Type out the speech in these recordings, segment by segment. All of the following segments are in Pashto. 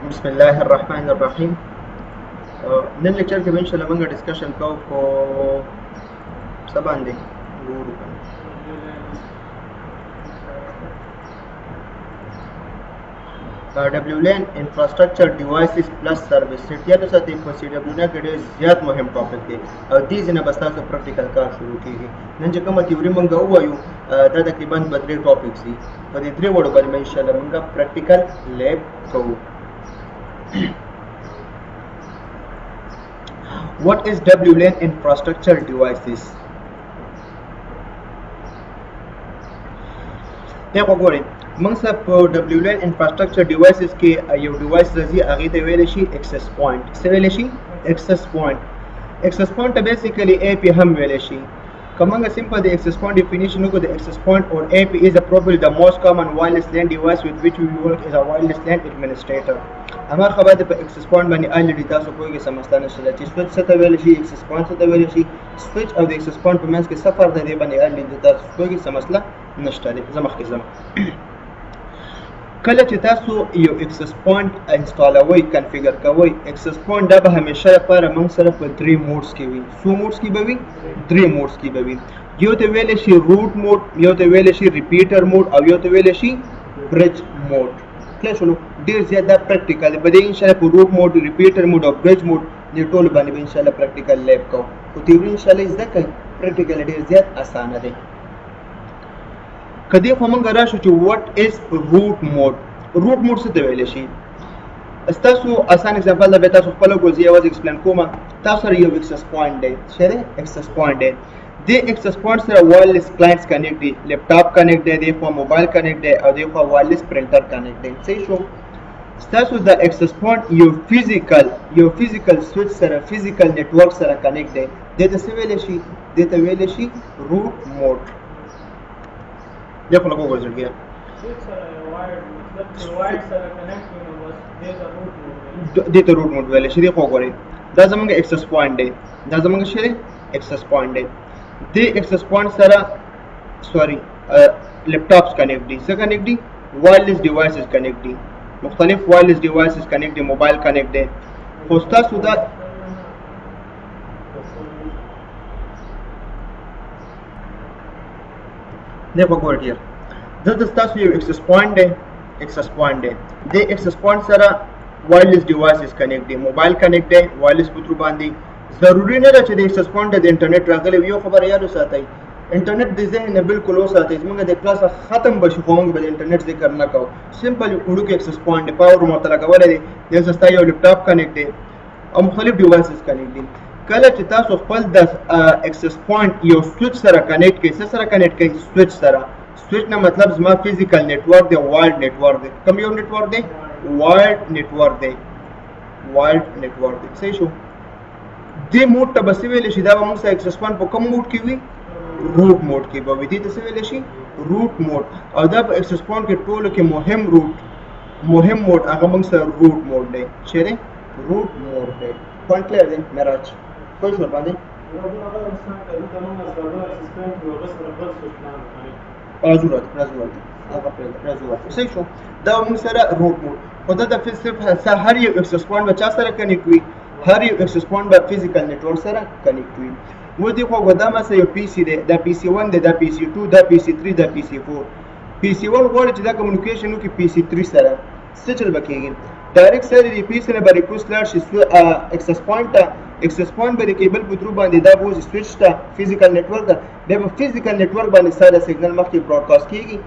بسم الله الرحمن الرحیم. نن لیکچر کې به انشاءالله موږ ډسکشن کوو په څه باندې ګورو WLAN infrastructure devices plus service. یاد وساتئ په CWNA کې ډېر زیات مهم ټاپک دی او دې ځینه به ستاسو پریکټیکل کار شروع کیږي. نن چې کومه تیوري موږ ووایو دا تقریبا به درې ټاپکس دي. په دې درې وړو باندې انشاءالله موږ پریکټیکل لیب کوو. What is WLAN infrastructure devices? دا وګورئ موږ سره په WLAN infrastructure devices کې یو ډیوایس راځي هغه ته ویل شي access point. څه ویل شي؟ access point. access point ته basically AP هم ویل شي. Coming a simple the access point definition of the access point or AP is probably the most common wireless LAN device with which we work as a wireless LAN administrator. امر خبر د access point باندې already تاسو کوی سمستانه شله چې switch څه ته ویل شي access point څه ته ویل شي switch او د access point په منځ کې سفر د دې باندې already تاسو کوی سمسله نشته لري زمخ کې زمخ کله چې تاسو یو access point انسټالوي کنفیګر کوئ access point دا به همیشه لپاره موږ سره په 3 موډز کې وي. څو موډز کې به وي؟ 3 موډز کې به وي. یو ته ویل شي روټ موډ، یو ته ویل شي ریپیټر موډ او یو ته ویل شي برج موډ. کله شنو ډیر زیات دا پریکټیکل به دی ان شاء الله په روټ موډ، ریپیټر موډ او برج موډ دې ټول باندې به ان شاء الله پریکټیکل لیب کوو. او تیوري ان شاء الله زده کړئ پریکټیکل ډیر زیات اسانه دی. کدی خو موږ راشو چې what is root mode. root mode څه ته ویل شي؟ تاسو آسان اگزامپل دا به تاسو خپل ګوزي اواز ایکسپلین کوم. تاسو سره یو access point دی، شته access point دی. د access point سره wireless clients connect دي، لپټاپ connect دی، په موبایل connect دی او د wireless printer connect دی. صحیح شو؟ تاسو د access point یو فزیکل switch سره فزیکل نتورک سره connect دی. د څه ویل شي؟ د ته ویل شي root mode. देखो लोगों को रिजल्ट किया دیته روټ موډ ویل شي. خو غوري دا زمونږ access point دی، دا زمونږ شری access point دی. د access point سره لپټاپس کنیکټ دي، څه کنیکټ دي؟ وایرلیس ډیوایسز کنیکټ دي، مختلف وایرلیس ډیوایسز کنیکټ دي، موبایل کنیکټ دی. خو تاسو دا देखो गौर किया जब तاسو یو access point دی د access point سره wireless devices connect دي، موبایل connect دی، wireless په تر باندې ضروری نه ده چې د access point د انټرنیټ راغلی یو خبر یاد وساتئ. انټرنیټ د ذهن نه بالکل وساتئ. موږ د کلاس ختم بشو خو موږ به انټرنیټ ذکر نه کوو. سمپل وړو کې access point دی، پاور مو ته لګولې دی، د سستا یو لپټاپ connect دی او مختلف devices connect دي. کله چې تاسو خپل د access point یو switch سره connect کړئ، څه سره connect کړئ؟ switch سره. switch نه مطلب زما فزیکل نتورک دی، وایرډ نتورک دی. کوم یو نتورک دی؟ وایرډ نتورک دی. صحیح شو؟ دې موډ ته بس ویل شي دا موږ سره access point په کوم موډ کې وي؟ روټ موډ کې به وي. دې ته څه ویل شي؟ روټ موډ. او دا په access point کې ټولو کې مهم موډ هغه موږ سره روټ موډ دی. چیرې روټ موډ دی. پوینټ کلیئر دی معراج؟ کوئی شور باندې راځو صحیح شو. دا موږ سره روټ موډ. خو دا د هر یو access point به چا سره کنیکټ وي؟ هر یو access point به فزیکل نتورک سره کنیکټ وي. و دې خو دا مثلا یو PC دی، دا PC1 دی، دا PC2، دا PC3، دا PC4. PC1 غواړي چې دا کمیونیکیشن وکړي PC3 سره. څه چل به کېږي؟ ډایرکټ سره د PC نه به ریکوست لاړ شي access point ته. access point به د کیبل په ترو باندې دا بوز سویچ ته فزیکل نتورک ته بیا په فزیکل نتورک باندې ساده سیګنل مخکې براډکاسټ کیږي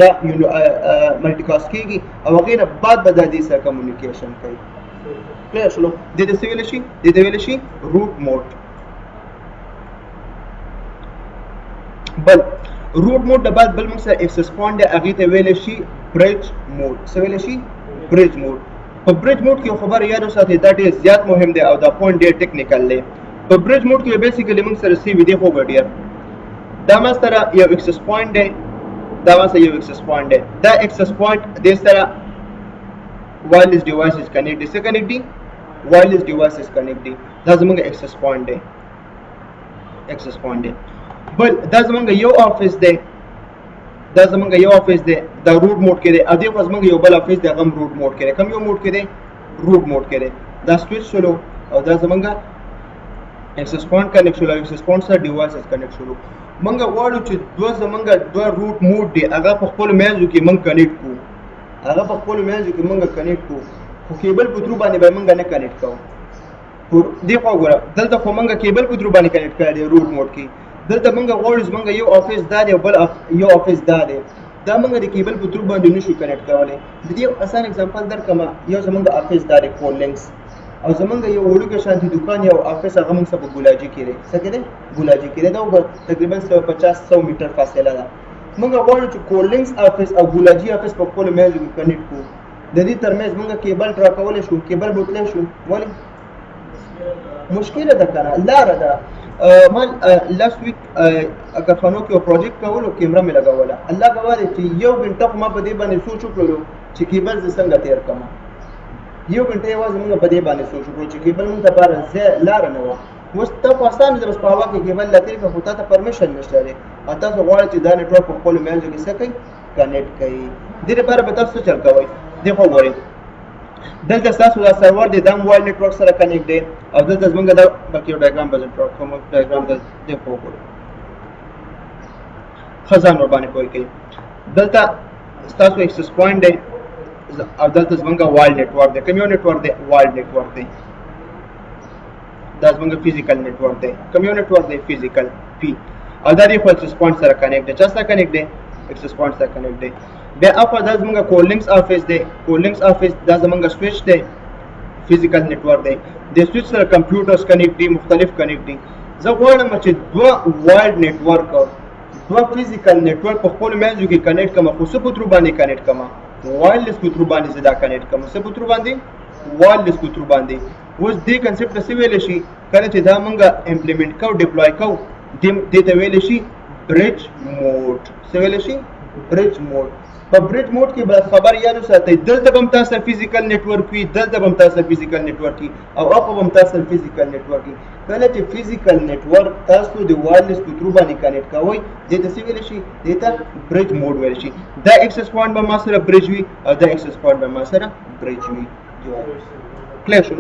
یا ملټي کاسټ کیږي او هغې نه بعد به د دې سره کمیونیکیشن کوي. کلیئر شلو؟ دې ته څه ویلی شي؟ دې ته ویلی شي روټ موډ. بل روټ موډ نه بعد بل موږ سره access point دی هغې ته ویلی شي برج موډ. څه ویلی شي؟ برج موډ. په برج موډ کې خبر یاد وساتئ دا ډېر زیات مهم دی او دا پوینټ ډېر ټیکنیکل دی. په برج موډ کې بیسیکلی موږ سره سی وي دی خو ګډیر دا ما سره یو access point دی، دا access point د سره wireless devices connect دي. څه connect دي؟ wireless devices connect دي. دا زموږ access point دی. بل دا زموږ یو افیس دی، دا زمونږ یو افیس دی، دا روټ موډ کې دی. ا دې خو زمونږ یو بل افیس دی، هغه روټ موډ کې دی. کوم یو موډ کې دی؟ روټ موډ کې دی دا سویچ شلو او دا زمونږه ایکسس پوینټ کنیکټ شلو ایکسس پوینټ سره ډیوایسز کنیکټ شلو مونږ غواړو چې دوه روټ موډ دی هغه په خپل میانځو کې مونږ کنیکټ کوو هغه په خپل میانځو کې مونږ کنیکټ کوو خو کیبل په ترو باندې به مونږ نه کنیکټ کوو دی خو ګوره دلته خو مونږ کیبل په ترو باندې کنیکټ کړی روټ موډ کې دلته مونږ غواړو چې مونږ یو افیس دا دی او بل یو افیس دا دی دا مونږ د کیبل په ترو باندې نشو کنیکټ کولی د دې آسان اگزامپل درکړم یو زمونږ افیس دا دی کول لینکس او زمونږ یو وړوکی شانتي دکان یو افیس هغه مونږ سره په ګولاجي کې دی څه کې دی ګولاجي کې دی دا تقریبا 150 میټر فاصله ده مونږ غواړو چې کول لینکس افیس او ګولاجي افیس په خپل میانځو کې کنیکټ کړو د دې ترمنځ مونږ کیبل ډرا کولی شو کیبل بوتلی شو ولې مشکله ده کنه لاره ده ما لاست ویک کارخانو کې یو پروجیکټ کولو کیمره مې لګوله الله ګواه دی چې یو غنټه خو ما په دې باندې سوچ وکړلو چې کیبل زه څنګه تیر کړم یو غنټه یوازې موږ په دې باندې سوچ وکړو چې کیبل موږ لپاره لاره نه وه اوس ته په اسانه د بس په هوا کې کیبل لا تیر کړه خو تا ته پرمیشن نشته دی او تاسو غواړئ چې دا نیټورک په خپلو میانځو کې څه کوي کنیکټ کوي دې لپاره به تاسو څه چل کوئ دې خو ګورئ دلته ستاسو دا سرور دی دا موبایل نیټورک سره کنیکټ دی او دلته زمونږ دا بلکې یو ډایګرام به زه ډرا کوم ډایګرام دلته وګورئ ښه ځان ورباندې پوه کوئ دلته ستاسو ایکسس پوینټ دی او دلته زمونږ وایلډ نیټورک دی کوم یو نیټورک دی وایلډ نیټورک دی دا زمونږ فزیکل نیټورک دی کوم یو نیټورک دی فزیکل پی او دا دی خو ایکسس پوینټ سره کنیکټ دی چا سره کنیکټ دی ایکسس پوینټ سره کنیکټ دی بیا اخوا دا زمونږ کول لینکس افیس دی کول لینکس افیس دا زمونږ سویچ دی فزیکل نیټورک دی د سویچ سره کمپیوټرز کنیکټ دي مختلف کنیکټ دي زه غواړم چې دوه وایلډ نیټورک دوه فزیکل نیټورک په خپل میانځو کې کنیکټ کړم خو څه په ترو باندې کنیکټ کړم وایرلیس په ترو باندې زه دا کنیکټ کړم څه په ترو باندې وایرلیس په ترو باندې اوس دې کنسپټ څه ویلی شي کله چې دا مونږ امپلیمنټ کوو ډپلوی کوو دې ته ویلی شي برج موډ څه ویلی شي برج موډ په برج موډ کې به خبر یاد وساتئ دلته به هم تاسو فزیکل نیټورک وي دلته به هم تاسو فزیکل نیټورک وي او هغه به هم تاسو فزیکل نیټورک وي کله چې فزیکل نیټورک تاسو د وایرلیس په ترو باندې کنیکټ کوئ دې ته څه ویلی شي دې ته برج موډ ویلی شي دا ایکسس پوینټ به ما سره برج وي او دا ایکسس پوینټ به ما سره برج وي کلیر شو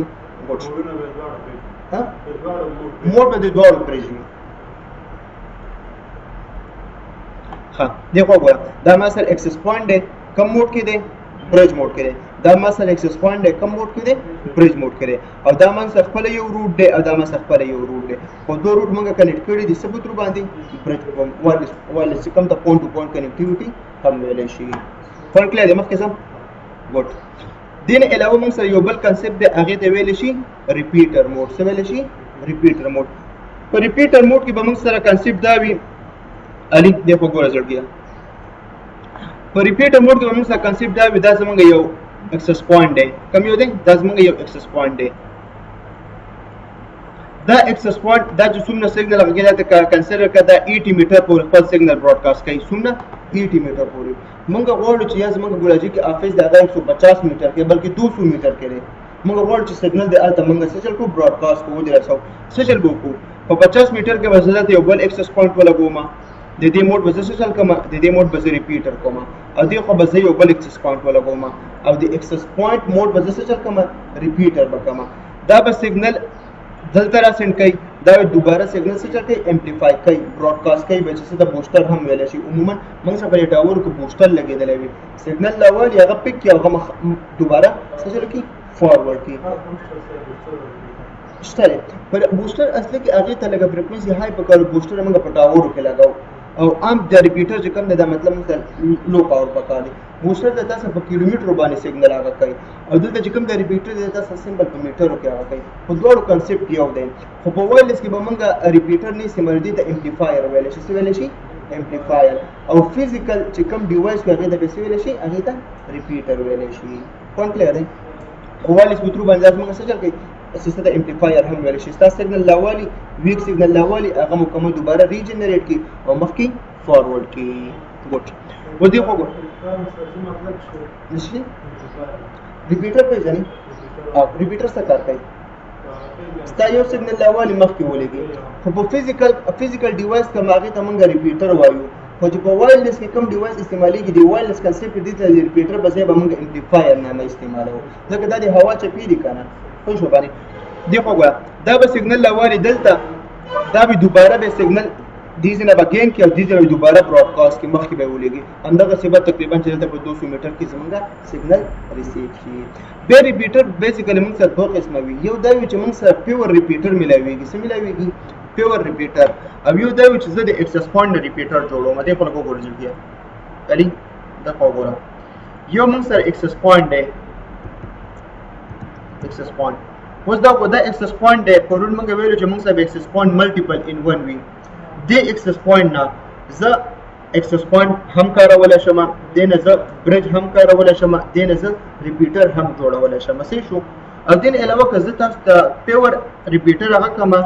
موډ به د دواړو برج وي ها دیکھو ګوره دا ما سره ایکسس پوینټ دی کم موډ کې دی برج موډ کې دی دا ما سره ایکسس پوینټ دی کم موډ کې دی برج موډ کې دی او دا ما سره خپل یو روټ دی او دا ما سره خپل یو روټ دی خو دوه روټ موږ کنیکټ کړي دي څه په ترو باندې برج وایرلیس چې کوم ته پوینټ ټو پوینټ کنیکټیویټي هم ویلی شي پوینټ کلیر دی مخکې ځم ګوډ دې نه علاوه موږ سره یو بل کنسپټ دی هغې ته ویلی شي ریپیټر موډ څه ویلی شي ریپیټر موډ په ریپیټر موډ کې به موږ سره کنسپټ دا وي علي دیکھو ګوره زړګیا په ریپیټر موډ کې موږ سره کنسپټ دا وي دا زمونږ یو ایکسس پوینټ دی کوم یو دی دا زمونږ یو ایکسس پوینټ دی دا ایکسس پوینټ دا چې څومره سیګنل هغه دا کنسیډر کړه دا 80 میټر پورې خپل سیګنل براډکاسټ کوي څومره 80 میټر پورې موږ غواړو چې یا زمونږ ګولاجي کې افیس دا 150 میټر کې بلکې 200 میټر کې دی موږ غواړو چې سیګنل د الته موږ سچل کو براډکاسټ کوو د رسو سچل کو په 50 میټر کې وسله یو بل ایکسس پوینټ ولګوم د دې موډ به زه چل کوم د دې موډ به زه ریپیټر کوم او دې خو به زه یو بل ایکسس پوینټ ولګوم او د ایکسس پوینټ موډ به زه چل کوم ریپیټر به کوم دا به سیګنل دلته را سند کوي دا دوباره سیګنل څه چل کوي امپلیفای کوي براډکاسټ کوي به چې د بوستر هم ویل شي عموما موږ سره په ټاور کې بوستر لګیدل وي سیګنل لاول هغه پک کې هغه دوباره څه چل کوي فارورډ کوي شته پر بوستر اصلي کې هغه ته لګه فریکوئنسي هاي په کارو بوستر موږ په ټاور کې لګاو او عام د ریپیټر چې کوم دا مطلب مثلا لو پاور پکاله بوستر د تاسو په کیلومتر باندې سیګنل هغه کوي او دلته چې کوم د ریپیټر د تاسو سمبل په میټر کې هغه کوي په دوه کنسپټ یو دی خو په وایرلیس کې به موږ ریپیټر نه سیمردي ته امپلیفایر ویل شي څه ویل شي امپلیفایر او فزیکل چې کوم ډیوایس هغه د څه ویل شي هغه ته ریپیټر ویل شي پوینټ کلیر دی وایرلیس په ترو باندې موږ څه چل کوي سیستم د امپلیفایر هم ویل شي ستاسو سیګنل لاوالي ویک سیګنل لاوالي هغه مکمل دوباره ریجنریټ کی او مخکې فارورډ کی ګوت و دې خو ګوت نشي ریپیټر په ځای او ریپیټر څه کار کوي ستاسو یو سیګنل لاوالي مخکې ولګي خو په فزیکل ډیوایس کوم هغه ته موږ ریپیټر وایو خو چې په وایرلیس کې کوم ډیوایس استعمالیږي د وایرلیس کنسپټ دي ته ریپیټر په ځای به موږ امپلیفایر نامه استعمالوو ځکه دا د هوا چپی دي کنه خو شو باندې دی خو دا به سیګنل لواري دلته دا به دوباره به سیګنل دیزه نه بګین کې او دیزه دوباره براډکاسټ کې مخکې به ولېږي همدغه سبب تقریبا چې دلته په 200 میټر کې زمونږه سیګنل ریسیو شي به ریپیټر بیسیکلی موږ سره دوه قسمه وي یو دا چې موږ سره پیور ریپیټر ملاويږي څه ملاويږي پیور ریپیټر او یو دا چې زه د اکسس پوینټ ریپیټر جوړوم دا په لګو ورځل کې علي دا وګورم یو موږ سره اکسس پوینټ دی اکسس پوینټ اوس دا اکسس پوینټ دی پرون موږ ویلو چې موږ سره اکسس پوینټ ملټیپل ان ون وي د اکسس پوینټ نه زه اکسس پوینټ هم کارولای شم د نه زه برج هم کارولای شم د نه زه ریپیټر هم جوړولای شم صحیح شو او دین علاوه که زه تاسو ته پیور ریپیټر هغه کما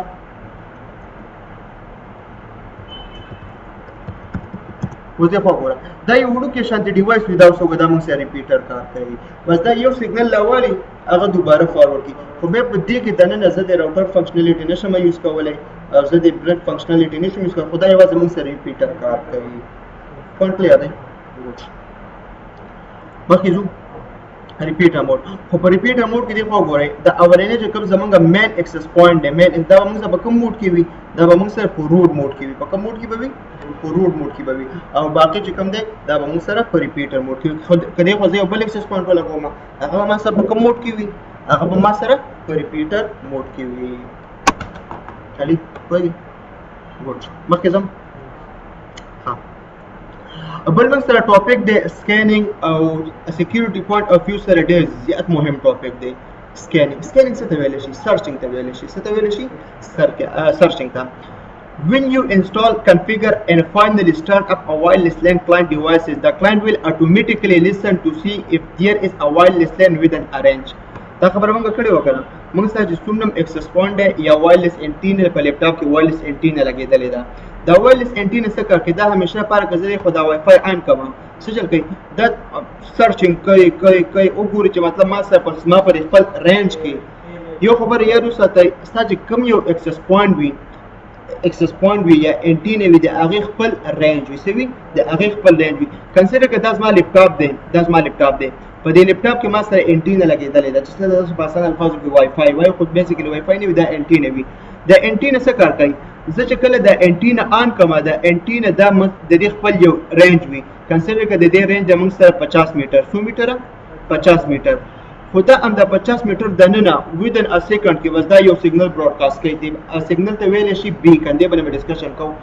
وځه په ګوره دا یو وړو کې شانتي ډیوایس وي دا اوس وګدا موږ سره ریپیټر کار کوي بس دا یو سیګنل لاوالي هغه دوباره فارورډ کی خو به په دې کې دنه زه د راوټر فنکشنالټی نشم یوز کولای او زه د برج فنکشنالټی نشم یوز کولای خدای یوازې موږ سره ریپیټر کار کوي پوینټ کلیئر دی باقي زو ریپیټر موډ خو په ریپیټر موډ کې دی خو ګورئ دا اورینه چې کوم زمونږ مین اکسس پوینټ دی مین دا موږ په کوم موډ کې وي دا موږ سره په روټ موډ کې وي په کوم موډ کې به وي په روټ موډ کې به وي او باقي چې کوم دی دا موږ سره په ریپیټر موډ کې کله خو زه بل اکسس پوینټ ولګوم هغه ما سره په کوم موډ کې وي هغه به ما سره په ریپیټر موډ کې وي علي کوي ګوډ مخکې زم بل موږ سره ټاپک دی سکینینګ او سکیورټي پوینټ اف ویو سره ډېر زیات مهم ټاپک دی سکینینګ څه ته ویل شي سرچینګ ته ویل شي څه ته ویل شي سرچینګ ته when you install configure and finally start up a wireless LAN client devices the client will automatically listen to see if there is a wireless LAN within a range دا خبره موږ کړې وکړه موږ سره چې څومره اکسس پوینټ دی یا وایرلیس انټینا په لیپټاپ کې وایرلیس انټینا لګېدلې ده دا وایرلیس انټینا څه کار کوي دا همیشه لپاره که زه خو دا وای فای آن کوم څه چل کوي دا سرچینګ کوي وګوري چې مطلب ما سره پر خپل رینج کې یو خبره یاد وساتئ ستا چې کوم یو اکسس پوینټ وي یا انټینا وي د هغې خپل رینج وي څه وي د هغې خپل رینج وي کنسیډر که دا زما لیپټاپ دی په دې لیپټاپ کې ما سره انټینا لګېدلې ده چې تاسو په اسانه الفاظو کې وای فای وای خو بیسیکلی وای فای نه وي دا انټینا وي دا انټینا څه کار کوي زه چې کله دا انټینا آن کوم دا انټینا دا د دې خپل یو رینج وي کنسیډر که د دې رینج موږ سره 50 میټر 100 میټره 50 میټر خو دا هم د 50 میټر دننه within a second کې بس دا یو سیګنل براډکاسټ کوي دی سیګنل ته ویل شي بیکن دی باندې ډسکشن کوو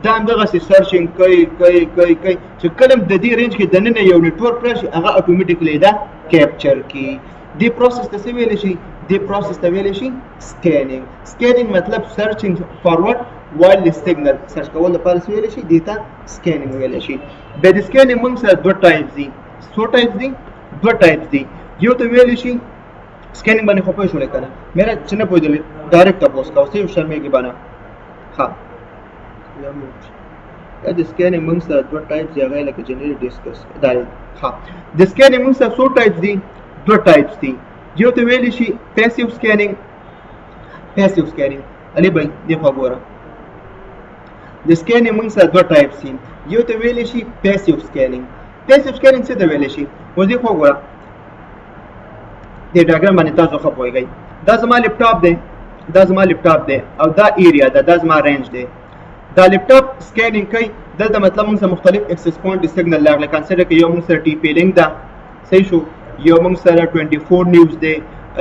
دا همدغه سرچینګ کوي چې کله د دې رینج کې دننه یو نیټورک راشي هغه اتوماتیکلی دا کیپچر کی دی پروسس ته ویل شي سکینینګ مطلب سرچینګ فارورډ وایرلیس سیګنل سرچ کول لپاره ویل شي دیتا سکینینګ ویل شي به د سکینینګ موږ سره دوه ټایپس دي یو ته ویل شي سکینینګ باندې خو په شو لیکنه مېرا چې نه پوهېدل ډایرکټ تاسو کا اوسې شرمېږي باندې ها د سکینینګ موږ سره دوه ټایپس دی هغه لکه جنرال ډیسکس دا ها د سکینینګ موږ سره څو ټایپس دي دوه ټایپس دي یو ته ویل شي پیسیو سکینینګ علي بھائی دی په ګوره د سکینینګ موږ سره دوه ټایپس دي یو ته ویل شي پیسیو سکینینګ څه ته ویل شي و دې خو ګوره د ډایګرام باندې تاسو خو پوهیږئ دا زما لیپټاپ دی او دا ایریا دا زما رینج دی دا لیپټاپ سکینینګ کوي دلته مطلب موږ سره مختلف اکسس پوینټ سیګنل لاغله کنسیډر کې یو موږ سره ټي پی لینک ده صحیح شو یو موږ سره 24 نیوز دی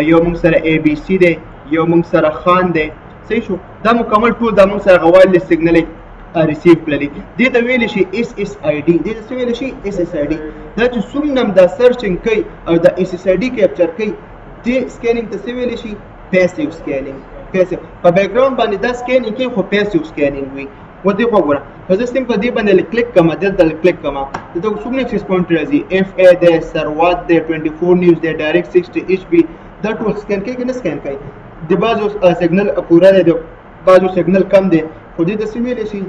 یو موږ سره اے بی سی دی یو موږ سره خان دی صحیح شو دا مکمل ټول دا موږ سره وایرلیس سیګنل ریسیو کړلی دې ته ویل شي اس اس آی ډي دا چې څومره دا سرچینګ کوي او دا اس اس آی ډي کیپچر کوي دې سکینینګ ته ویل شي پیسیو سکینینګ په بیک گراوند باندې دا سکینینګ کې خو پیسیو سکینینګ وي و دې خو ګوره که زه سیم په دې باندې کلیک کوم دلته کلیک کوم دلته څومره اکسس پوینټ راځي اف ای دی سروات دی 24 نیوز دی ډایرکټ 60 ایچ پی دا ټول سکین کوي که نه سکین کوي د بعضو سیګنل پوره دی د بعضو سیګنل کم دی خو دې ته څه ویلی شي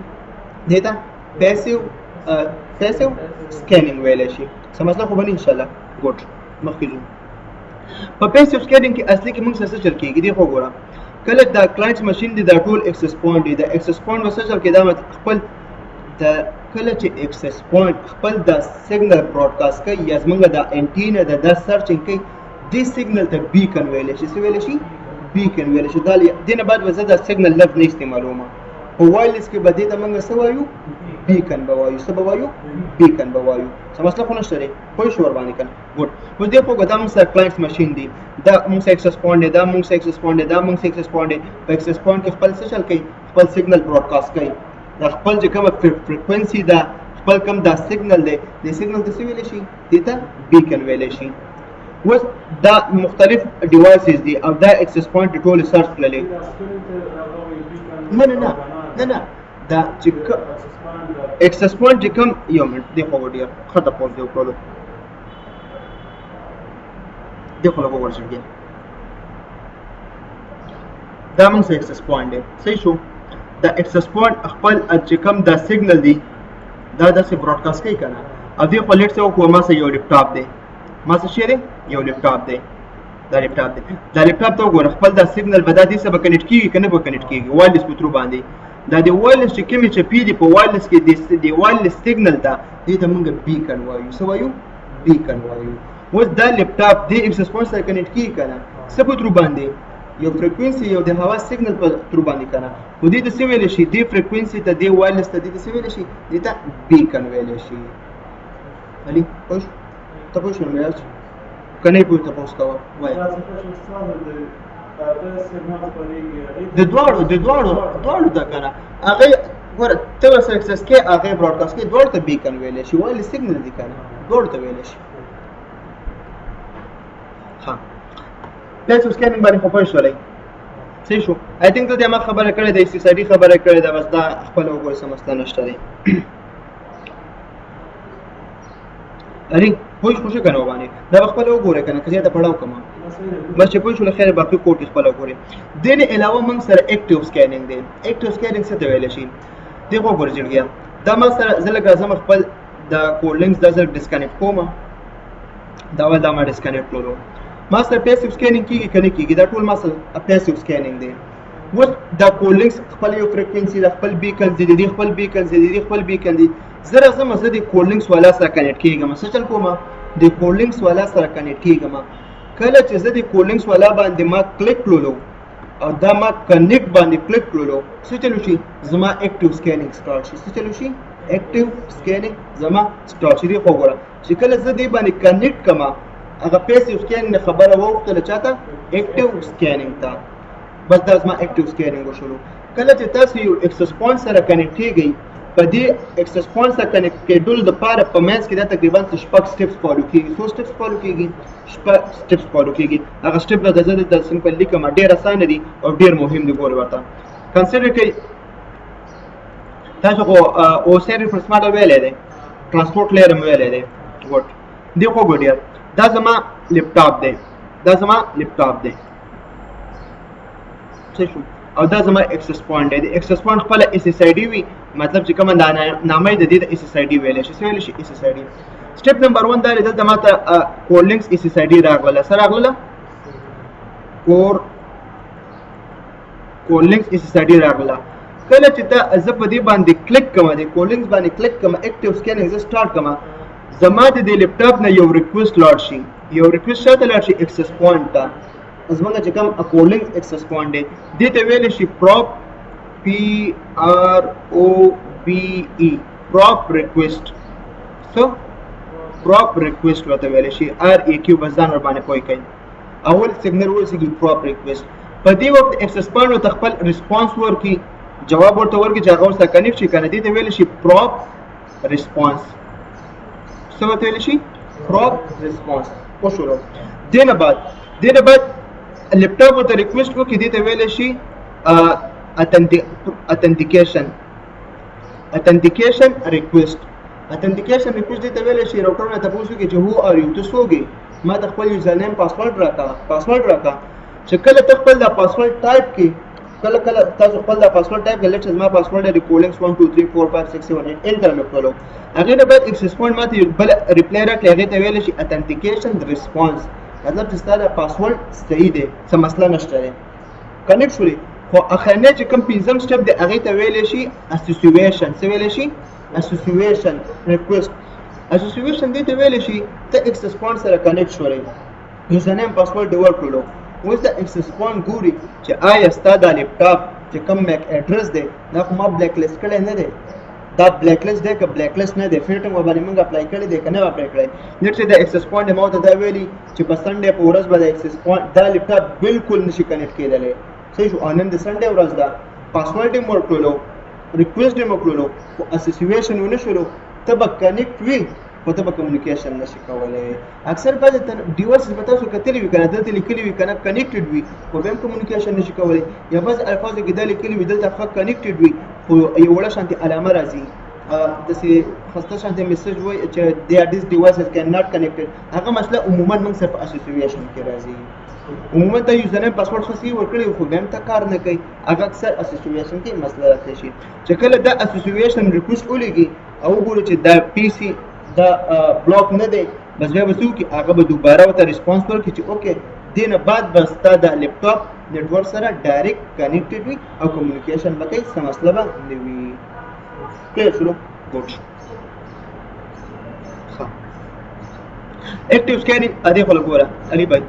دې ته پیسیو سکینینګ ویلی شي څه مسله خو به نه انشاءالله ګوډ مخکې ځو په پیسیو سکینینګ کې اصلي کې موږ څه چل کېږي دې خو ګوره کله دا کلاینټ ماشین دی دا ټول اکسس پوینټ دی دا اکسس پوینټ به څه چل کې دا خپل د کله چې اکسس پوینټ خپل د سیګنل براډکاسټ کوي یا زمونږ د انټینا د سرچینګ کوي دې سیګنل ته بیکن ویلی شي څه ویلی شي بیکن ویلی شي دا دې نه بعد به زه د سیګنل لفظ نه استعمالومه په وایرلیس کې به دې ته موږ څه وایو بیکن به وایو څه به وایو بیکن به وایو څه مسله خو نشته دی پوه شو ورباندې کنه ګوډ اوس دې پوهه دا موږ سره کلاینټس ماشین دی دا موږ سره اکسس پوینټ دی دا موږ سره اکسس پوینټ دی دا موږ سره اکسس پوینټ دی په اکسس پوینټ کې خپل څه چل کوي خپل سیګنل براډکاسټ کوي دا خپل چې کومه فریکوینسي ده خپل کوم دا سیګنل دی د سیګنل ته څه ویلی شي دې ته بیکن ویلی شي اوس دا مختلف ډیوایسز دي او دا اکسس پوینټ ټول سرچ کړلې نه دا چې اکسس پوینټ چې کوم یو منټ دی خو ډیر خطه پوز دی وکړو دی خو له ورشي دا موږ اکسس پوینټ دی صحیح شو دا اکسس پوینټ خپل چې کوم دا سیګنل دی دا داسې براډکاسټ کوي کنه او دی خو لیټ سه وکړو ما سره یو لیپټاپ دی ما څه شی دی یو لیپټاپ دی دا لیپټاپ ته وګوره خپل دا سیګنل به دا دې سره به کنیکټ کېږي که نه به کنیکټ کېږي وایرلیس په ترو باندې دا د وایرلیس چې کومې چپې دي په وایرلیس کې د وایرلیس سیګنل ته دې ته موږ بیکن وایو څه وایو بیکن وایو اوس دا لیپټاپ دې اکسس پوینټ سره کنیکټ کېږي که نه څه په ترو باندې یو فریکوینسي یو د هوا سیګنل په ترو باندې که نه خو دې ته څه ویلی شي دې فریکوینسي ته دې وایرلیس ته دې ته څه ویلی شي دې ته بیکن ویلی شي علي پوه شو ته پوه شو میراج که نه یې پوه تپوس کوه وایه د دواړو ده که نه هغې ګوره ته ورسره اکسس کې هغې براډکاسټ کې دواړو ته بیکن ویلی شي وایرلیس سیګنل دي که نه دواړو ته ویلی شي ښه پیسو سکینینګ باندې خو پوه شولی صحیح شو آی تھنک ته دې ما خبره کړې ده اس ایس آی ډي خبره کړې ده بس دا خپله وګورې څه مسله نشته دی اري پوه شو که نه وباندې دا به خپله وګورې که نه که زیاته پړاو کړم بس چې پوه شو له خیره باقي کوډ کې خپله وګورې دې نه علاوه موږ سره اکټیو سکینینګ دی اکټیو سکینینګ څه ته ویلی شي دې خو وګورې جړګیا دا ما سره زه لږ راځم خپل د کوډ لینکس دا زه ډسکنیکټ کوم دا ول دا ما ډسکنیکټ کړلو ما سره پیسیو سکینینګ کېږي که نه کېږي دا ټول ما سره پیسیو سکینینګ دی اوس دا کوډ لینکس خپل یو فریکوینسي د خپل بیکنز دي د دې خپل بیکنز دي د دې خپل بیکن دي زه راځم زه د کوډ لینکس والا سره کنیکټ کېږم څه چل کوم د کوډ لینکس والا سره کنیکټ کېږم کله چې زه د کوډ لینکس والا باندې ما کلیک کړلو او دا ما کنیکټ باندې کلیک کړلو څه چلو شي زما اکټیو سکینینګ سٹارټ شي څه چلو شي اکټیو سکینینګ زما سٹارټ شي خو ګوره چې کله زه دې باندې کنیکټ کما هغه پیسیو سکینینګ خبره وکړه چاته اکټیو سکینینګ ته بس دا زما اکټیو سکینینګ وشولو کله چې تاسو یو اکسس پوینټ سره کنیکټ کېږئ په دې اکسس پوینټ سره کنیکټ کېدل دپاره په منځ کې دا تقریبا شپږ سټپس فالو کېږي څو سټپس فالو کېږي شپږ سټپس فالو کېږي هغه سټپ به زه د سمپل لیکم ډېر اسانه دي او ډېر مهم دي ګورئ ورته کنسیډر کړئ تاسو خو اوس ریفرنس ماډل ویلی دی ټرانسپورټ لیئر هم ویلی دی ګوډ دې خو ګوډ یار دا زما لیپټاپ دی صحیح شو او دا زما اکسس پوینټ دی د اکسس پوینټ خپله اس ایس آی ډي وي مطلب چې کومه نامه یې د دې د اس ایس آی ډي ویلی شي څه ویلی شي اس ایس آی ډي سټپ نمبر 1 دا دی دلته ما ته کوډ لینکس اس ایس آی ډي راغله څه راغله کوډ لینکس اس ایس آی ډي راغله کله چې ته زه په دې باندې کلیک کوم د کوډ لینکس باندې کلیک کوم اکټیو سکینینګ زه سټارټ کوم زما د دې لیپټاپ نه یو ریکویسټ لاړ شي چاته لاړ شي اکسس پوینټ ته زمونږ چې کوم کوډ لینکس اکسس پوینټ دی دې ته ویلی شي پراپ PROBE پراپ ریکویسټ ورته ویلی شي REQ بس ځان ورباندې پوه کوئ اول سیګنل ورسېږي پراپ ریکویسټ په دې وخت اکسس پوینټ ورته خپل ریسپانس ورکړي جواب ورته ورکړي چې هغه ورسره کنیکټ شي که نه دې ته ویلی شي پراپ ریسپانس څه ورته ویلی شي پراپ ریسپانس پوه شولو دې نه بعد لیپټاپ ورته ریکویسټ وکړي دې ته ویلی شي اتنټیکیشن ریکویسټ دې ته ویلی شي راوټر نه تپوس وکړي چې هو آر یو ته څوک یې ما ته خپل یوزر نیم پاسورډ راکړه چې کله ته خپل دا پاسورډ ټایپ کړي کله تاسو خپل دا پاسورډ ټایپ کړئ لکه زما پاسورډ دی کوډینګس 1 2 3 4 5 6 7 8 انټر مې کړلو هغې نه باید اکسس پوینټ ما ته یو بل ریپلی راکړي هغې ته ویلی شي اتنټیکیشن ریسپانس مطلب چې ستا دا پاسورډ صحیح دی څه مسله نشته دی کنیکټ شولې خو اخرنی چې کوم پنځم سټپ دی هغې ته ویلی شي اسوسیویشن څه ویلی شي اسوسییشن ریکوست اسوسییشن دې ته ویل شي ته اکسس پوینټ سره کنیکټ شولې یوزر نیم پاسورډ دی ورکړلو اوس د اکسس پوینټ ګوري چې آیا ستا د لیپټاپ چې کوم میک ایډرس دی دا خو ما بلیک لیست کړی نه دی دا بلیک لیست دی که بلیک لیست نه دی فلټر باندې موږ اپلای کړی دی که نه اپلای کړی نیټ چې د اکسس پوینټ ما ته دا ویلي چې په سنډې په ورځ به د اکسس پوینټ دا لیپټاپ بالکل نشي کنیکټ کېدلی صحیح شو نن د سنډې ورځ ده پاسورډ یې ورکړلو ریکویسټ یې وکړلو خو اسوسییشن ونه شولو ته به کنیکټ وي خو ته به کمیونیکیشن نشي کولی اکثر بعضې ډیوایسز به تاسو کتلي وي که نه دلته لیکلي وي که نه کنیکټډ وي خو بیا هم کمیونیکیشن نشي کولی یا بعضې الفاظو کې دا لیکلي وي دلته ښه کنیکټډ وي خو یو وړه شانتې علامه راځي داسې خسته شانتې میسج وایي چې these devices cannot connected هغه مسله عموما موږ سره په اسوسییشن کې راځي عموما ته یوزر نیم پاسورډ خو صحیح ورکړی خو بیا هم ته کار نه کوي هغه اکثر اسوسییشن کې مسله راتلی شي چې کله دا اسوسییشن ریکویسټ ولیږي او وګورو چې دا پی سي دا بلاک نه دی بس بیا به څه وکړي هغه به دوباره ورته ریسپانس ورکړي چې اوکې دې نه بعد به ستا د لیپټاپ نیټورک سره ډایرکټ کنیکټډ وي او کمیونیکیشن به کوي څه مسله به نه وي کلیر شولو ګوډ ښه اکټیو سکینینګ ادې خو لګوره علي بھائی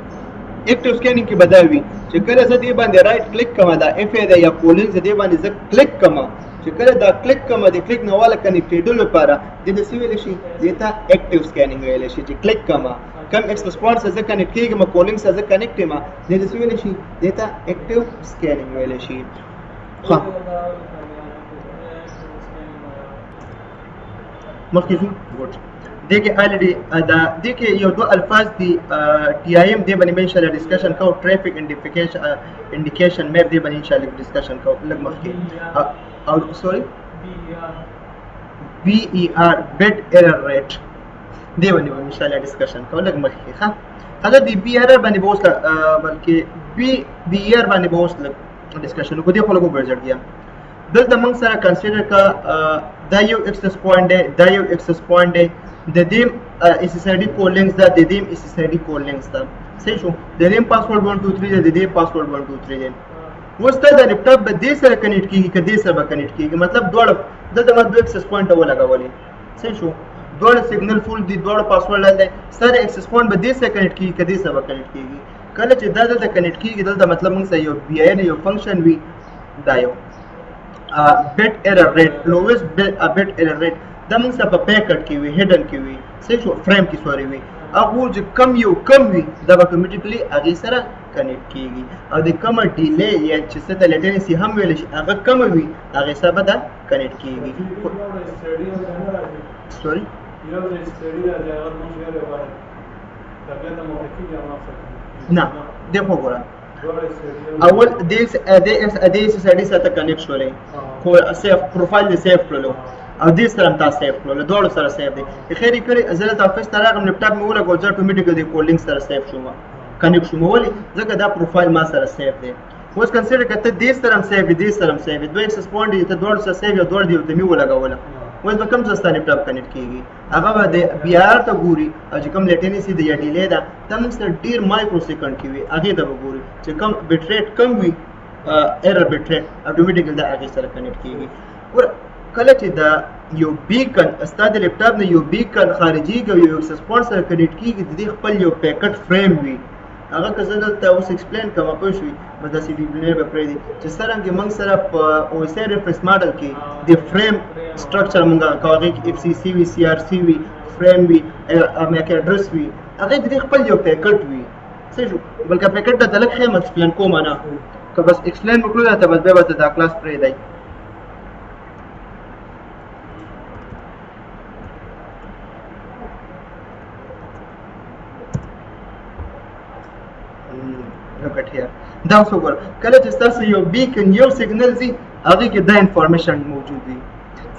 اکټیو سکینینګ کې به دا وي چې کله زه دې باندې رائټ کلیک کوم دا اف ای دی یا کولینګ زه دې باندې زه کلیک کوم چې کله دا کلیک کوم د کلیک نه والا کنیکټېدو لپاره د دې څه ویل شي دیتا اکټیو سکینینګ ویل شي چې کلیک کوم کم اکسس پوینټ سره کنیکټ کېږم کولینګ سره کنیکټ یم د دې څه ویل شي دیتا اکټیو سکینینګ ویل شي ها مخکې ځو ګوډ دغه الریډي دا دغه یو دوه الفاظ دي ټي آی ایم دې باندې ان شاء الله ډسکشن کوو ټریفیک انډیکیشن میپ دې باندې ان شاء الله ډسکشن کوو لږ مخکې او سوري بي ای آر بیت ایرر ریټ دې باندې ان شاء الله ډسکشن کوو لږ مخکې ښه هغه دی بي آر باندې به اوس بلکې بي آر باندې به اوس ډسکشن وکړو دې خو لږ ورځړ گیا دلته موږ سره کنسیډر کا دا یو اکسس پوینټ دی دا یو اکسس پوینټ دی د دې اس اس آی ډي کول لینکس دا د دې اس اس آی ډي کول لینکس دا صحیح شو د دې پاسورډ 1 2 3 دی د دې پاسورډ 1 2 3 دی وسته د لیپټاپ به دې سره کنیکټ کیږي که دې سره به کنیکټ کیږي مطلب دواړه د دوه اکسس پوینټ ولګولې صحیح شو دواړه سیګنل فول دي دواړه پاسورډ لاندې سره اکسس پوینټ به دې سره کنیکټ کیږي که دې سره به کنیکټ کیږي کله چې دا دلته کنیکټ کیږي دلته مطلب موږ سره یو بی آی یو فنکشن وي دا یو bit error rate lowest bit error rate دا موږ سره په پیکټ کې وي هډن کې وي صحیح شو فریم کې سوري وي هغه چې کم وي دا اتوماتیکلی هغه سره کنیکټ کیږي او د کم ډیلی یا چې څه ته لیټنسي هم ویل شي هغه کم وي هغه سره به دا کنیکټ کیږي سوري نه دغه وګوره اول دې سړي سره کنیکټ شولې خو سیف پروفایل دې سیف کړلو او دې سره هم تاسو سیف کړلو دوه سره سیف دي خیر یې کړی زه ته افس ته راغلم لیپټاپ مې ولګول زه اتوماتیکلی د کولینګ سره سیف شوم کنیکټ شوم ولې ځکه دا پروفایل ما سره سیف دی اوس کنسیډر کړه دې سره هم سیف دې سره هم سیف دوه اکسس پوینټ دي ته دوه سره سیف یو دوه دی ته مې ولګول اوس به کوم ځای ستاسو لیپټاپ کنیکټ کیږي هغه به د بي آر ته ګوري او چې کوم لیټنسي دی یا ډیلی ده دا موږ سره ډیر مایکرو سیکنډ کې وي هغه ته به ګوري چې کوم بیت ریټ کم وي ایرر بیت ریټ اتوماتیکلی دا هغه سره کنیکټ کیږي ور کله چې دا یو بیکن ستاسو لیپټاپ نه یو بیکن خارجي یو اکسس پوینټ سره کنیکټ کیږي د دې خپل یو پیکټ فریم وي هغه که زه دلته اوس ایکسپلین کوم پوه شوي بس داسې ډیپلینر به پرېږدي چې څرنګه موږ سره په او اس آی ریفرنس ماډل کې د فریم سټرکچر موږ کوو هغې کې اف سی سی وي سی آر سی وي فریم وي میک ایډرس وي هغې د دې خپل یو پیکټ وي صحیح شو بلکې پیکټ ته لږ ښیم ایکسپلین کوم نه که بس ایکسپلین وکړو ته بس بیا به دا کلاس پرېږدی دا اوس وګوره کله چې ستاسو یو بیکن یو سیګنل ځي هغې کې دا انفارمیشن موجود وي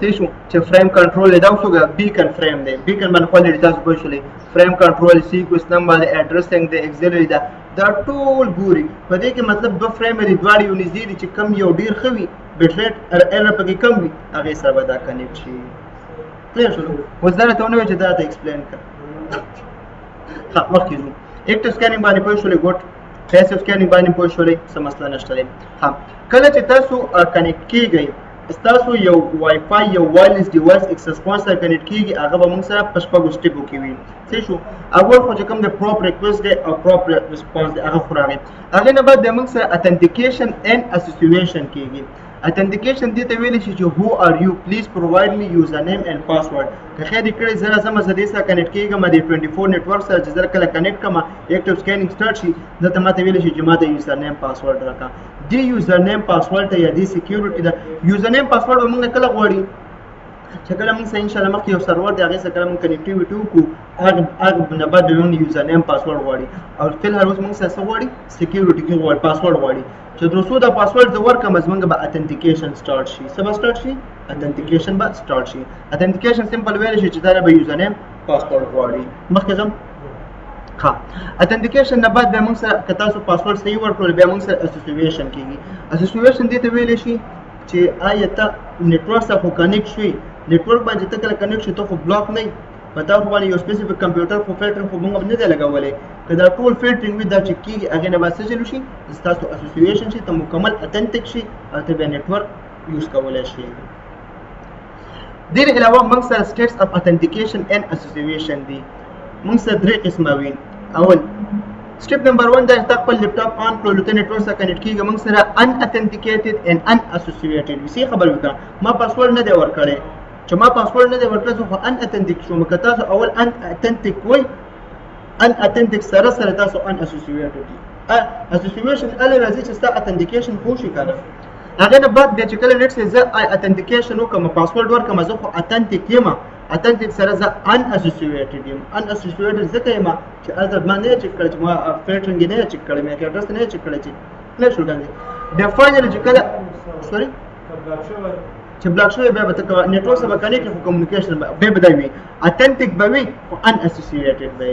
صحیح شو چې فریم کنټرول دی دا اوس وګوره بیکن فریم دی بیکن باندې خو تاسو پوه شولئ فریم کنټرول سیکوینس نمبر دی ایډرسینګ دی اکزیلري ده دا ټول ګوري په دې کې مطلب دوه فریم دي دواړه یو نږدې دي چې کم یو ډېر ښه وي بیټ ریټ ایرر پکې کم وي هغې سره به دا کنیکټ شي کلیر شولو اوس دا راته ونه وایي چې دا ته ایکسپلین کړه ښه مخکې ځو ایکټیو سکینینګ باندې پوه شولئ ګوټ پیسیو سکینینګ باندې پوه شولئ څه مسله نشته دی ها کله چې تاسو کنیکټ کیږئ ستاسو یو وای فای یو وایرلیس ډیوایس اکسس پوینټ سره کنیکټ کیږي هغه به موږ سره په شپږو سټیپو کې وي څه شو اول خو چې کوم د پراپ ریکویسټ دی او پراپ ریسپانس دی هغه خو راغی هغې نه بعد د موږ سره اتنټیکیشن اینډ اسوسیویشن کیږي اتنټیکیشن دې ته ویلی شي چې هو آر یو پلیز پرووایډ می یوزر نیم اینډ پاسورډ که خیر دې کړی زه راځم زه دې سره کنیکټ کېږم د 24 نیټورک سره چې زه کله کنیکټ کړم ایکټیو سکینینګ سټارټ شي دلته ماته ویلی شي چې ماته یوزر نیم پاسورډ راکړه دی یوزر نیم پاسورډ ته یا دی سکیورټي ده یوزر نیم پاسورډ به موږ کله غواړي چې کله موږ سره انشاءالله مخکې یو سرور دی هغې سره کله موږ کنیکټیویټي وکړو هغه نه بعد به موږ یوزر نیم پاسورډ غواړي او فلحال اوس موږ سره څه غواړي سکیورټي کې غواړي پاسورډ غواړي چې تر څو دا پاسورډ زه ورکړم زموږ به اتنټیکیشن سټارټ شي څه به سټارټ شي اتنټیکیشن به سټارټ شي اتنټیکیشن سمپل ویلی شي چې دا به یوزر نیم پاسورډ غواړي مخکې ځم ها اتنټیکیشن نه بعد به موږ سره که تاسو پاسورډ صحیح ورکړل بیا موږ سره اسوسیویشن کېږي اسوسیویشن دې ته ویلی شي چې آیا ته نیټورک سره خو کنیکټ شوي نیټورک باندې ته کله کنیکټ شي ته خو بلاک نه په تا خو باندې یو سپیسیفیک کمپیوټر خو فلټر خو موږ نه دی لګولی که دا ټول فلټرینګ وي دا چې کېږي هغې نه بعد څه چلو شي ستاسو اسوسیویشن شي ته مکمل اتنټیک شي او ته بیا نیټورک یوز کولی شي دې نه علاوه موږ سره سټیټس اف اتنټیکیشن اینډ اسوسیویشن دي موږ سره درې قسمه وي اول سټیپ نمبر 1 دا تا خپل لیپټاپ آن کړلو ته نیټورک سره کنیکټ کېږي موږ سره ان اتنټیکیټډ اینډ ان اسوسیویټډ وي څه خبر وکړه ما پاسورډ نه دی ورکړی چې ما پاسورډ نه دی ورکړی زه خو ان اتنټیک شوم که تاسو اول ان اتنټیک وای ان اتنټیک سره سره تاسو ان اسوسیویټډ اسوسیویشن اله راځي چې ستا اتنټیکیشن خو شي کنه هغه نه بعد بیا چې کله نیټ سه زه اتنټیکیشن وکم پاسورډ ورکم زه خو اتنټیک یم اتنټیک سره زه ان اسوسیویټډ یم ان اسوسیویټډ ځکه یم چې البته ما نه چک کړی چې ما فلټرینګ نه چک کړی مې اډرس نه چک کړی چې نه شو ګاندې د فاینل چې کله سوري چې بلاک شوی بیا به ته نیټورک سره کنیکټ خو کمیونیکیشن به بدای وي اتنټیک به وي خو ان اسوسیویټډ به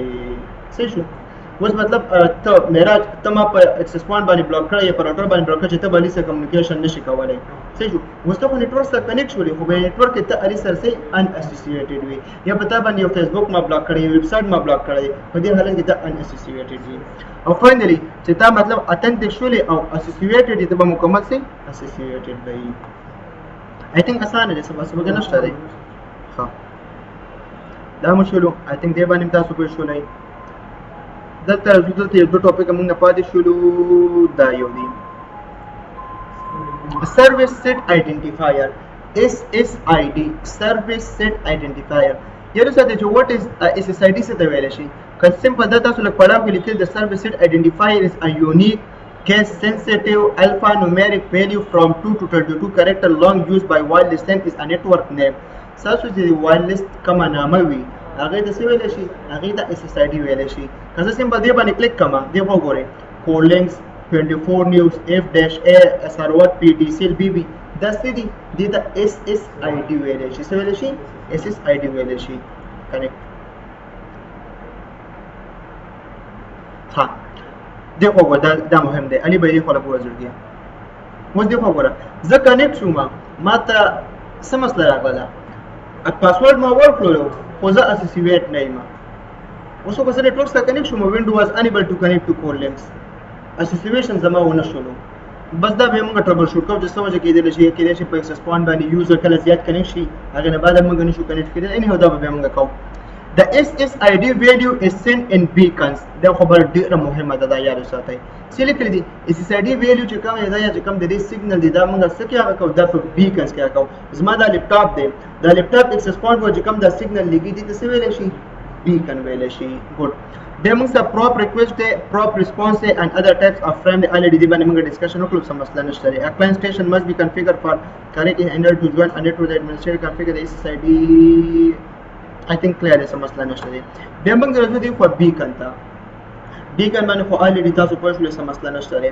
څه شو اوس مطلب ته معراج ته ما په اکسس پوینټ باندې بلاک کړی یا په راوټر باندې بلاک کړی چې ته به علي سره کمیونیکیشن نشي کولی څه شو اوس ته خو نیټورک سره کنیکټ شولې خو به نیټورک ته علي سره سي ان اسوسیویټډ وي یا په تا باندې یو فیسبوک ما بلاک کړی یو ویب سایټ ما بلاک کړی په دې حالت کې ته ان اسوسیویټډ وي او فاینلی چې تا مطلب اتنټیک شولې او اسوسیویټډ ته به مکمل سي اسوسیویټډ وي I think اسانه دي سبا نشته دی ها دا مو شولو I think دې باندې تاسو په شولای دلته یو دوه ټاپک موږ نه پاتې شولو دا یو دی سروس سیټ آیډنټیفایر SSID سروس سیټ آیډنټیفایر یو څه دی چې what is SSID څه ته ویل شي که سمپل دا تاسو لکه پړاو کې لیکل د سروس سیټ آیډنټیفایر is a unique case sensitive alphanumeric value from 2 to 32 character long used by wireless LAN is a network name تاسو چې wireless کوم نامه وي هغه د څه ویل شي هغه د SSID ویل شي که زه سمپل دی باندې کلیک کوم دی وګورئ کولینګز 24 نیوز F-A SR1 PDCL BB دا څه دي د SSID ویل شي څه ویل شي SSID ویل شي کنیکټ ها دی وګوره دا مهم دی علي به یې خپل وځړګي اوس دی وګوره زه کنیکټ شوم ما ته څه مسله راغله پاسورډ ما ورکړلو خو زه اسوسیویټ نه یم اوس خو زه نیټورک سره کنیکټ شوم وینډو واز انیبل ټو کنیکټ ټو کور لینکس اسوسیویشن زما ونه شولو بس دا به موږ ټربل شوټ کوو چې څه وجه کېدلی شي په اکسس پوینټ باندې یوزر کله زیات کنیکټ شي هغې نه بعد موږ نشو کنیکټ کېدلی اني دا به موږ کوو The SSID value is sent in beacons دا خبر ډیره مهمه ده دا یاد وساتئ څه لیکلي دي SSID value چې کوم دی چې کوم د دې سیګنل دی دا موږ څه کې هغه کوو دا په beacons کې هغه کوو زما دا لیپټاپ دی دا لیپټاپ اکسس پوینټ و چې کوم دا سیګنل لګي دي څه ویل شي beacon ویل شي ګډ د موږ سره prop request دی prop response دی and other types of frame دی already دی باندې موږ ډسکشن وکړو سم مسله نشته دی a client station must be configured for correctly handled to join a network that administrator configure the SSID I think clear is مسله نشته دی بیا موږ راځو دی خو بیکن ته بیکن باندې خو already تاسو پوه شئ سم مسله نشته دی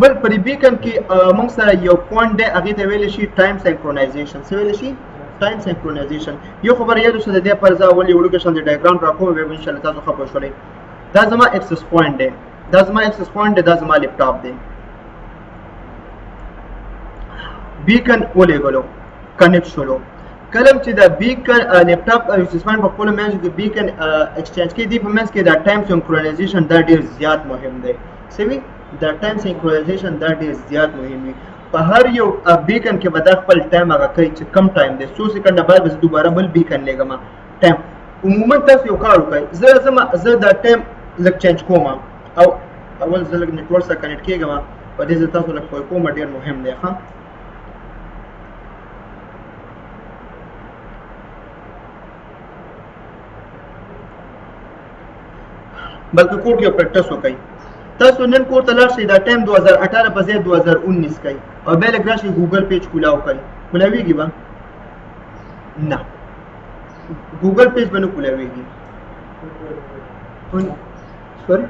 بل پر بیکن کې موږ سره یو پوینټ دی هغه ته ویل شي ټایم سینکرونایزیشن څه ویل شي ټایم سینکرونایزیشن یو خبر یاد وسه د دې پر ځای ولې وړو کې شان دی ډایګرام راکوم به ان شاء الله تاسو خبر شولې دا زما اکسس پوینټ دی دا زما اکسس پوینټ دی دا زما لیپټاپ دی بیکن ولېګلو کنیکټ شولو کلم چې دا بیکن لیپټاپ او سیسټم په خپل منځ کې بیکن ایکسچینج کې دی په منځ کې دا ټایم سینکرونایزیشن دا ډیر زیات مهم دی سوي دا ټایم سینکرونایزیشن دا ډیر زیات مهم دی په هر یو بیکن کې به دا خپل ټایم هغه کوي چې کم ټایم دی، څو سکنډه بعد به دوباره بل بیکن لګم ټایم. عموما تاسو یو کار وکړئ، زه دا ټایم لږ چینج کوم او اول زه لږ نیټورک سره کنیکټ کېږم، په دې زه تاسو لږ پوه کوم، ډېر مهم دی ښه. بلکې کور کې یو پریکټس وکړئ. تاسو نن کور ته لاړ شئ، دا ټایم 2018 په ځای 2019 کوي او بیا لږ راشئ ګوګل پیج کولاو کوئ. کولاویږي به؟ نه، ګوګل پیج به نه کولاویږي. سوري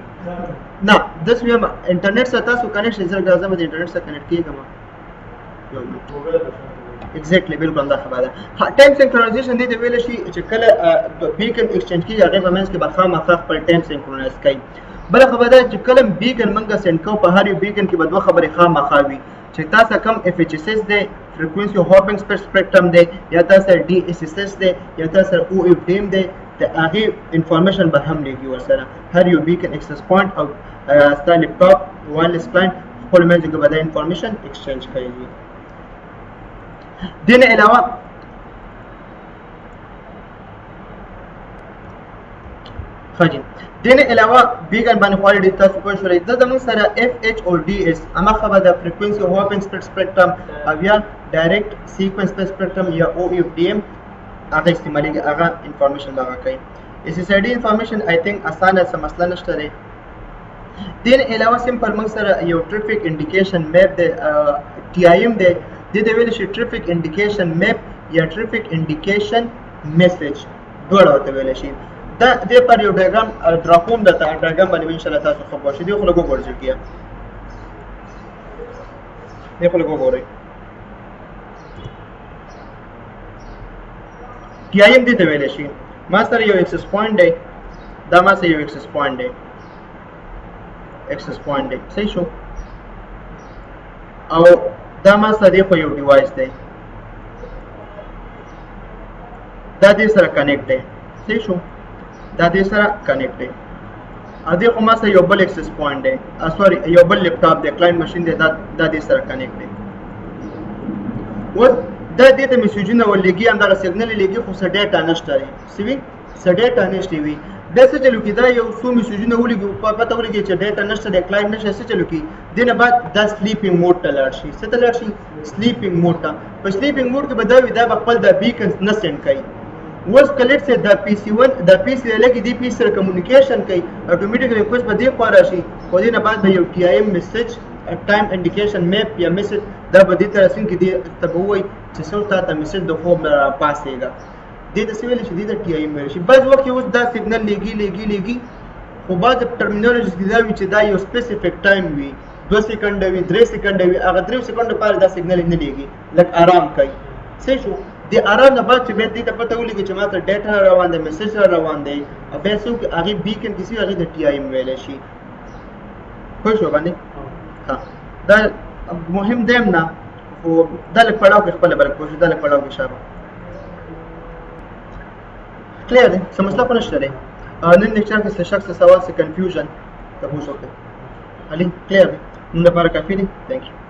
نه، داسې وایم انټرنیټ سره تاسو کنیکټ شئ. زه راځم د انټرنیټ سره کنیکټ کېږم. ایگزیکټلی بالکل دا خبره ده. ټایم سینکرونایزیشن دې ته ویل شي چې کله بیکن ایکسچینج کېږي هغې په منځ کې به خامخا خپل ټایم سینکرونایز کوي. بله خبره ده چې کله بیکن موږ سینډ کوو په هر یو بیکن کې به دوه خبرې خامخا وي چې تاسو کم FHSS دی، فریکوینسي هاپینګ سپیکټرم دی، یا تاسو DSSS دی، یا تاسو OFDM دی، د هغې انفارمیشن به هم لېږي ورسره. هر یو بیکن اکسس پوینټ او ستا لیپټاپ وایرلیس کلاینټ خپل منځ کې به دا انفارمیشن ایکسچینج کوي. دې نه علاوه دې نه علاوه بیکن باندې خو ډېر تاسو پوه شولئ. دلته موږ سره FH او DS هماغه به د فریکوینسي هاپینګ سپیکټرم او یا ډایرکټ سیکوینس سپیکټرم یا OFDM هغه استعمالېږي، هغه انفارمیشن به هغه کوي. SSID انفارمیشن آی تھنک اسانه څه مسله نشته دی. دې نه علاوه سمپل موږ سره یو ټریفیک انډیکیشن میپ دی، TIM دی. دې ته ویلی شي ټریفیک انډیکیشن میپ یا ټریفیک انډیکیشن میسج، دواړه ورته ویلی شي. دا دې پر یو ډایګرام ډرا کوم، درته ډایګرام باندې به انشاءالله تاسو ښه پوه شئ. دې خو لږ وګورئ جګیه، دې خو لږ وګورئ. TIM دې ته ویلی شي. ما سره یو اکسس پوینټ دی، دا ما سره یو اکسس پوینټ دی، صحیح شو. او دا ما سره دی خو یو ډیوایس دی، دا دې سره کنیکټ دی، صحیح شو. دا دې سره کنیکټ دی. او دې خو ما سره یو بل اکسس پوینټ دی، سوري یو بل لیپټاپ دی، کلاینټ ماشین دی، دا دې سره کنیکټ دی. اوس دا دې ته میسیجونه ولېږي، همدغه سیګنل یې لېږي، خو څه ډیټا نشته دی، څه وي؟ څه ډیټا نشته وي. بیا څه چلو کي؟ دا یو څو میسیجونه ولېږي، پته ولګي چې ډیټا نشته دی، کلاینټ نشته، څه چلو کي؟ دې نه بعد دا سلیپینګ موډ ته لاړ شي. څه ته لاړ شي؟ سلیپینګ موډ ته. په سلیپینګ موډ کې به دا وي، دا به خپل دا بیکنز نه سینډ کوي. اوس کلیټ سه دا PC1 دا PC لګي، دې PC سره کمیونیکیشن کوي، اتوماتیکلی ریکوست به دې خوا راشي، خو دې نه بعد به یو TIM میسج ټایم انډیکیشن میپ یا میسج دا به دې ته رسېږي، کې دې ته به ووایي چې څو تا ته میسج د خوب پاسېږه. دې ته څه ویلی شي؟ دې ته TIM ویلی شي. بعض وخت کې اوس دا سیګنل لېږي، خو بعض ټرمینالوجیز کې دا وي چې دا یو سپیسیفیک ټایم وي، 2 سیکنډه وي، 3 سیکنډه وي، هغه 3 سیکنډو لپاره دا سیګنل نه لېږي، لږ آرام کوي، صحیح شو. د آرام نه بعد چې بیا دې ته پته ولګي چې ما ته ډیټا روان دی، میسج روان دی، او بیا څوک هغې بیکن کې هغې ته TIM ویلی شي. پوه شو باندې؟ ها دا مهم دی هم نه، خو دا لږ پړاو کې خپله به لږ پوه شو، دا لږ پړاو کې شابه کلیر دی، څه مسله خو نشته دی. نن لیکچر کې څه شک، څه سوال، څه کنفیوژن تپوس وکړئ. علي کلیر دی، نن لپاره کافي دی. تھینک یو.